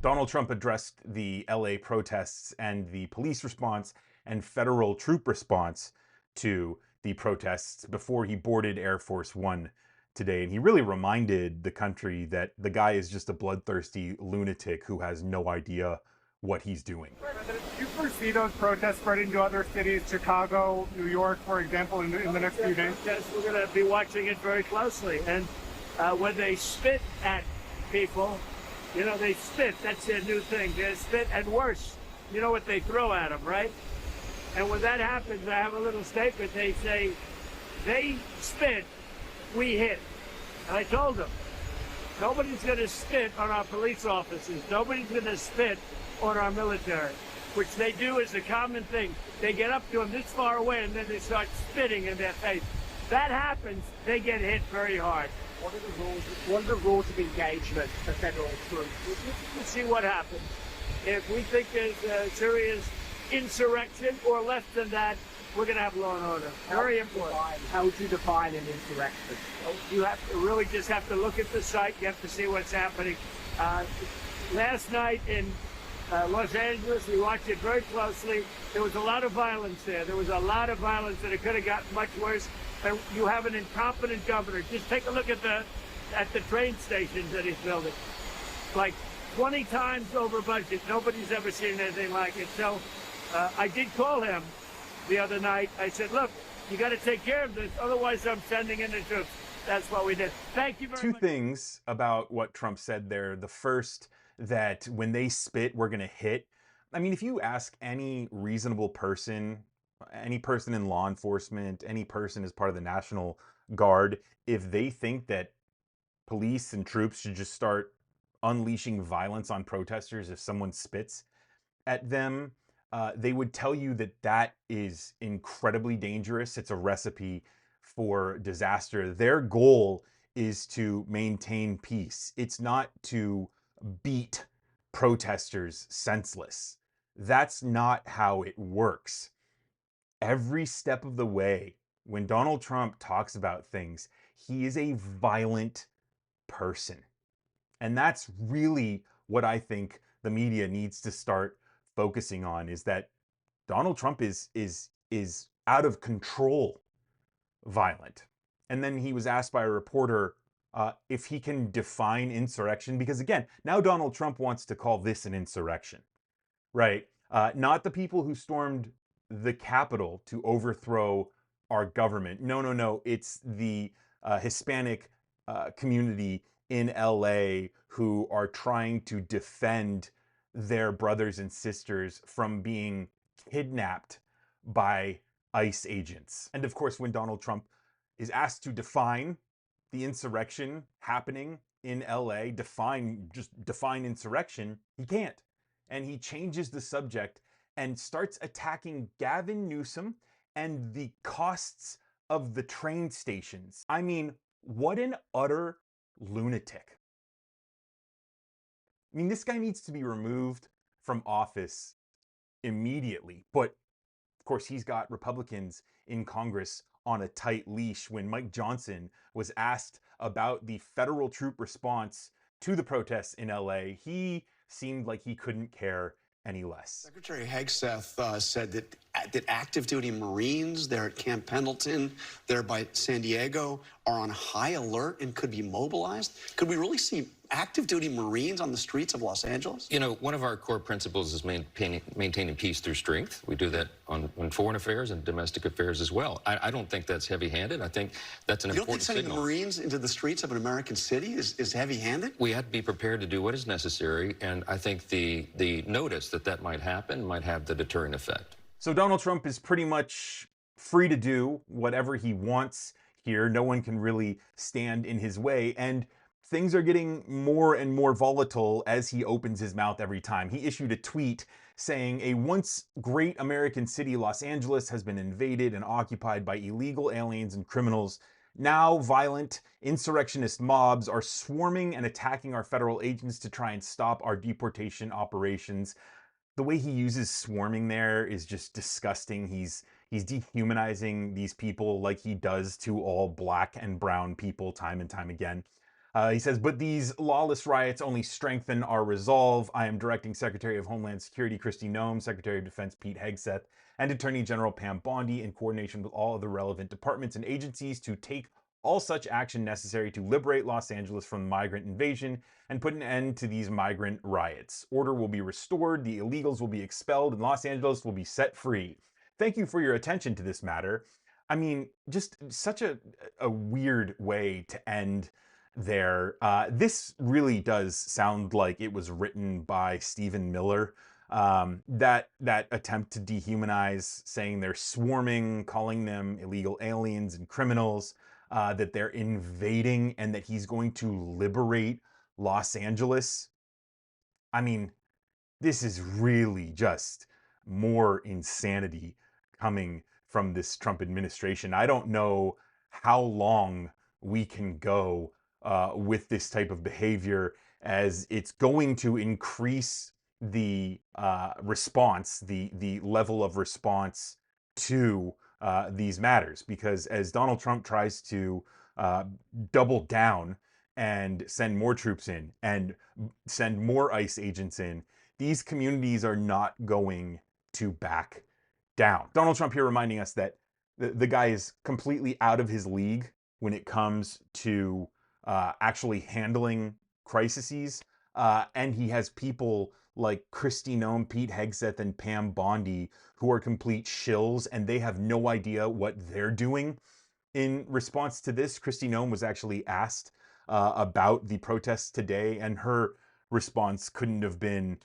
Donald Trump addressed the LA protests and the police response and federal troop response to the protests before he boarded Air Force One today. And he really reminded the country that the guy is just a bloodthirsty lunatic who has no idea what he's doing. Do you foresee those protests spreading to other cities, Chicago, New York, for example, in the next few days? Yes, we're going to be watching it very closely. And when they spit at people, you know, they spit. That's their new thing. They spit, and worse, you know what they throw at them, right? And when that happens, I have a little statement. They say, they spit, we hit. And I told them, nobody's going to spit on our police officers. Nobody's going to spit on our military, which they do as a common thing. They get up to them this far away, and then they start spitting in their face. That happens, they get hit very hard. What are the rules of engagement for federal troops? We'll see what happens. If we think there's a serious insurrection or less than that, we're going to have law and order. Very important. How would you define an insurrection? You have to really just have to look at the site. You have to see what's happening. Last night in Los Angeles, we watched it very closely. There was a lot of violence there. There was a lot of violence, and it could have gotten much worse. And you have an incompetent governor. Just take a look at the train stations that he's building. Like 20 times over budget. Nobody's ever seen anything like it. So I did call him the other night. I said, look, you got to take care of this. Otherwise, I'm sending in the troops. That's what we did. Thank you very much. Two things about what Trump said there. The first, that when they spit, we're going to hit. I mean, if you ask any reasonable person, any person in law enforcement, any person as part of the National Guard, if they think that police and troops should just start unleashing violence on protesters if someone spits at them, they would tell you that that is incredibly dangerous. It's a recipe for disaster. Their goal is to maintain peace. It's not to beat protesters senseless. That's not how it works. Every step of the way, when Donald Trump talks about things, he is a violent person. And that's really what I think the media needs to start focusing on, is that Donald Trump is out of control violent. And then he was asked by a reporter if he can define insurrection, because again, now Donald Trump wants to call this an insurrection, right? Not the people who stormed the Capitol to overthrow our government. No. It's the Hispanic community in LA who are trying to defend their brothers and sisters from being kidnapped by ICE agents. And of course, when Donald Trump is asked to define the insurrection happening in LA, define insurrection, he can't. And he changes the subject and starts attacking Gavin Newsom and the costs of the train stations. I mean, what an utter lunatic. I mean, this guy needs to be removed from office immediately. But of course, he's got Republicans in Congress on a tight leash. When Mike Johnson was asked about the federal troop response to the protests in LA, he seemed like he couldn't care any less. Secretary Hegseth said that active duty Marines there at Camp Pendleton, there by San Diego, are on high alert and could be mobilized. Could we really see active duty Marines on the streets of Los Angeles? You know, one of our core principles is maintaining peace through strength. We do that on foreign affairs and domestic affairs as well. I don't think that's heavy-handed. I think that's an important signal. You don't think sending Marines into the streets of an American city is heavy-handed? We have to be prepared to do what is necessary, and I think the notice that might happen might have the deterrent effect. So Donald Trump is pretty much free to do whatever he wants here. No one can really stand in his way, and things are getting more and more volatile as he opens his mouth every time. He issued a tweet saying a once great American city, Los Angeles, has been invaded and occupied by illegal aliens and criminals. Now violent insurrectionist mobs are swarming and attacking our federal agents to try and stop our deportation operations. The way he uses swarming there is just disgusting. He's dehumanizing these people like he does to all black and brown people time and time again. He says, but these lawless riots only strengthen our resolve. I am directing Secretary of Homeland Security Kristi Noem, Secretary of Defense Pete Hegseth, and Attorney General Pam Bondi, in coordination with all of the relevant departments and agencies, to take all such action necessary to liberate Los Angeles from migrant invasion and put an end to these migrant riots. Order will be restored, the illegals will be expelled, and Los Angeles will be set free. Thank you for your attention to this matter. I mean, just such a weird way to end there. This really does sound like it was written by Stephen Miller. That attempt to dehumanize, saying they're swarming, calling them illegal aliens and criminals, that they're invading, and that he's going to liberate Los Angeles. I mean, this is really just more insanity coming from this Trump administration. I don't know how long we can go with this type of behavior, as it's going to increase the response, the level of response to these matters. Because as Donald Trump tries to double down and send more troops in and send more ICE agents in, these communities are not going to back down. Donald Trump here reminding us that the guy is completely out of his league when it comes to actually handling crises. And he has people like Kristi Noem, Pete Hegseth, and Pam Bondi who are complete shills, and they have no idea what they're doing. In response to this, Kristi Noem was actually asked about the protests today, and her response couldn't have been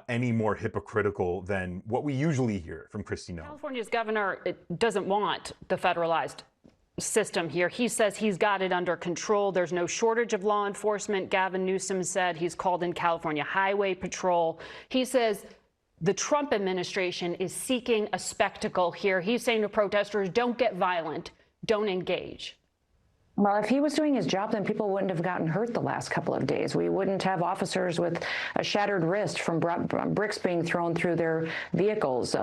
any more hypocritical than what we usually hear from Kristi Noem. California's governor doesn't want the federalized system here. He says he's got it under control. There's no shortage of law enforcement. Gavin Newsom said he's called in California Highway Patrol. He says the Trump administration is seeking a spectacle here. He's saying to protesters, don't get violent, don't engage. Well, if he was doing his job, then people wouldn't have gotten hurt the last couple of days. We wouldn't have officers with a shattered wrist from bricks being thrown through their vehicles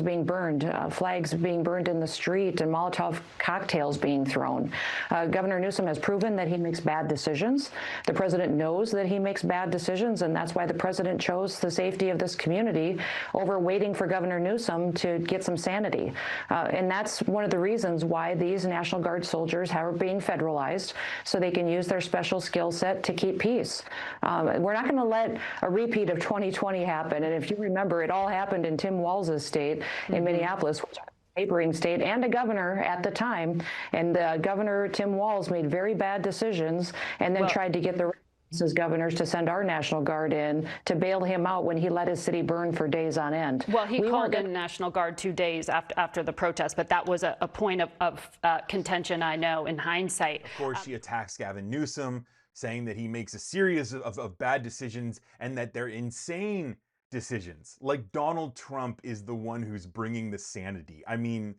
being burned, flags being burned in the street, and Molotov cocktails being thrown. Governor Newsom has proven that he makes bad decisions. The president knows that he makes bad decisions, and that's why the president chose the safety of this community over waiting for Governor Newsom to get some sanity. And that's one of the reasons why these National Guard soldiers are being federalized, so they can use their special skill set to keep peace. We're not going to let a repeat of 2020 happen. And if you remember, it all happened in Tim Walz's state in Minneapolis, which was a neighboring state, and a governor at the time. And Governor Tim Walz made very bad decisions and then tried to get the as governors to send our National Guard in to bail him out when he let his city burn for days on end. Well, he called in National Guard 2 days after the protest, but that was a point of contention, I know, in hindsight. Of course, she attacks Gavin Newsom, saying that he makes a series of bad decisions and that they're insane decisions. Like Donald Trump is the one who's bringing the sanity. I mean,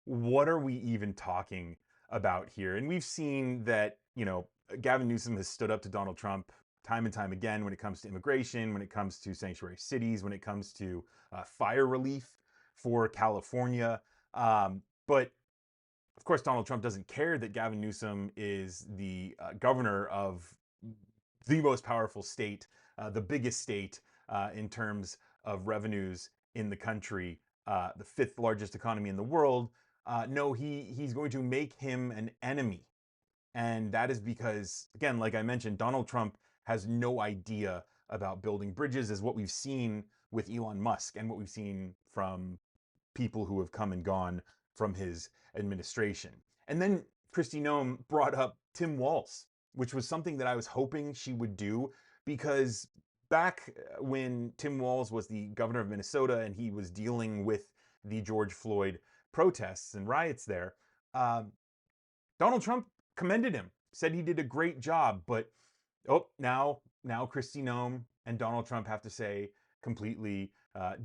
what are we even talking about here? And we've seen that, you know, Gavin Newsom has stood up to Donald Trump time and time again when it comes to immigration, when it comes to sanctuary cities, when it comes to fire relief for California. But of course, Donald Trump doesn't care that Gavin Newsom is the governor of the most powerful state, the biggest state in terms of revenues in the country, the fifth largest economy in the world. No, he's going to make him an enemy. And that is because, again, like I mentioned, Donald Trump has no idea about building bridges, as what we've seen with Elon Musk and what we've seen from people who have come and gone from his administration. And then Kristi Noem brought up Tim Walz, which was something that I was hoping she would do, because back when Tim Walz was the governor of Minnesota and he was dealing with the George Floyd protests and riots there, Donald Trump commended him, said he did a great job. But now Kristi Noem and Donald Trump have to say completely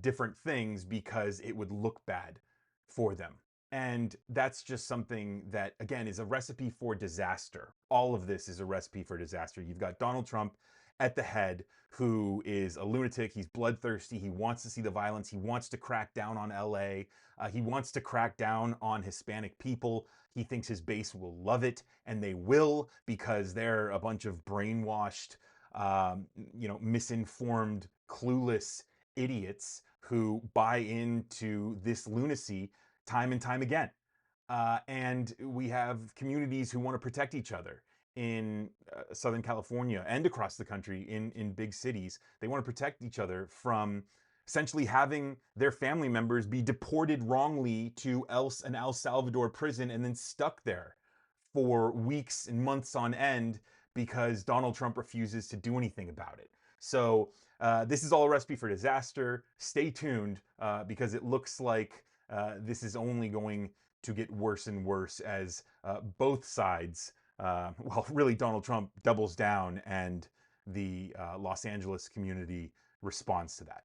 different things because it would look bad for them. And that's just something that, again, is a recipe for disaster. All of this is a recipe for disaster. You've got Donald Trump at the head who is a lunatic. He's bloodthirsty. He wants to see the violence. He wants to crack down on LA. He wants to crack down on Hispanic people. He thinks his base will love it, and they will, because they're a bunch of brainwashed, misinformed, clueless idiots who buy into this lunacy time and time again. And we have communities who want to protect each other in Southern California and across the country in big cities. They want to protect each other from essentially having their family members be deported wrongly to an El Salvador prison and then stuck there for weeks and months on end because Donald Trump refuses to do anything about it. So this is all a recipe for disaster. Stay tuned because it looks like this is only going to get worse and worse as both sides, really Donald Trump doubles down and the Los Angeles community responds to that.